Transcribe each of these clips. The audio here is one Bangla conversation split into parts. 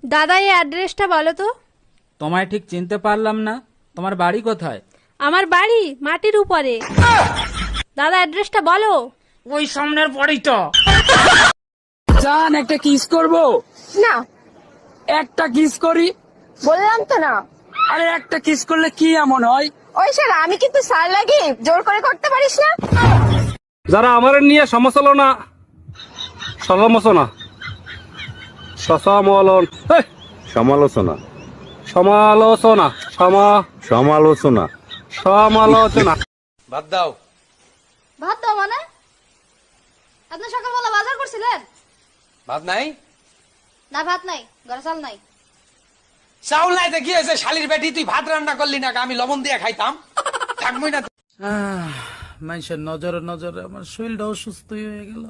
দাদা এই অ্যাড্রেসটা বলো তো। তোমায় ঠিক চিনতে পারলাম না, তোমার বাড়ি কোথায়? আমার বাড়ি মাটির উপরে। দাদা অ্যাড্রেসটা বলো। ওই সামনের বাড়িটা। জান একটা কিস করব? না, একটা কিস করি। বললাম তো না। আরে একটা কিস করলে কি এমন হয়? ওই শালা, আমি কিন্তু সার লাগি, জোর করে করতে পারিস না। যারা আমার নিয়ে সমালোচনা সমালোচনা সমালোচনা সমালোচনা সমালোচনা সমালোচনা সমালোচনা বাদ দাও। ভাত দাও মানে? আপনি সকালবেলা বাজার করছিলেন? ভাত নাই? না ভাত নাই, ঘরে চাল নাই। চাউল নাই তো কি হয়েছে? শালির বেটি তুই ভাত রান্না করলি না, আমি লবণ দিয়ে খাইতাম। থাকবই না। মানুষের নজরে নজরে আমার শরীরটা অসুস্থ হয়ে গেল।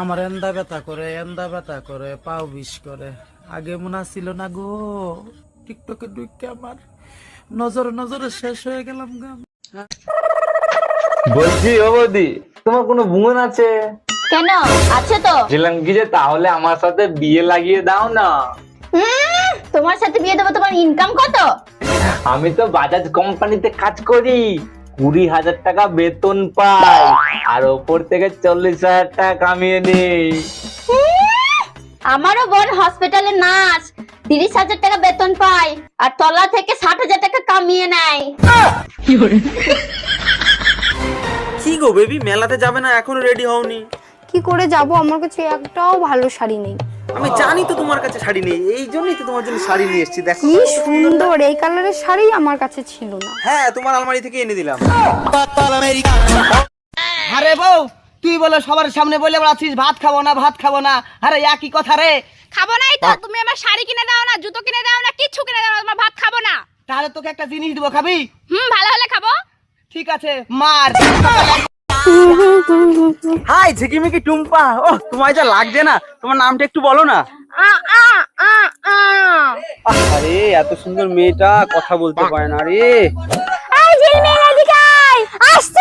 আমার এন্দা ব্যথা করে পাও বিষ করে। আগে মনে ছিল না গো, টিকটকে ঢুকে আমার নজরে নজরে শেষ হয়ে গেলাম গা। বলছি ও বৌদি, তোমার কোনো বোন আছে? কেন, আছে তো। বলছিলাম কি যে তাহলে আমার সাথে বিয়ে লাগিয়ে দাও না। তোমার সাথে বিয়ে দেবো? তোমার ইনকাম কত? আমি তো বাজাজ কোম্পানিতে কাজ করি, 20,000 টাকা বেতন পাই, আর ওপর থেকে 40,000 টাকা কামিয়ে নেই। আমারও বোন হসপিটালে নার্স, 30,000 টাকা বেতন পায়, আর তলা থেকে 60,000 টাকা কামিয়ে নেয়। কি গো বেবি, মেলাতে যাবে না, এখনো রেডি হওনি? কি করে যাব? আমার কাছে একটাও ভালো শাড়ি নেই। আমি জানি তো তোমার কাছে শাড়ি নেই, এই জন্যই তো তোমার জন্য শাড়ি নিয়ে এসেছি। দেখো কি সুন্দর, এই কালারের শাড়ি আমার কাছে ছিল না। হ্যাঁ, তোমার আলমারি থেকে এনে দিলাম। আরে বউ, তুই বলে সবার সামনে বলে বেড়াচ্ছিস ভাত খাবো না। আরে একই কথা রে। খাবো নাই তো? তুমি আমার শাড়ি কিনে দাও না, জুতো কিনে দাও না, কিচ্ছু কিনে দাও না, তোমার ভাত খাবো না। তাহলে তোকে একটা জিনিস দিব, খাবি? ভালো হলে খাবো। ঠিক আছে, মার। হাই ঝিকিমিকি টুম্পা, ও তোমায় যা লাগছে না, তোমার নামটা একটু বলো না। আরে এত সুন্দর মেয়েটা কথা বলতে পারে না রে। এই ঝিলমিল এদিকে আয়, আসছে।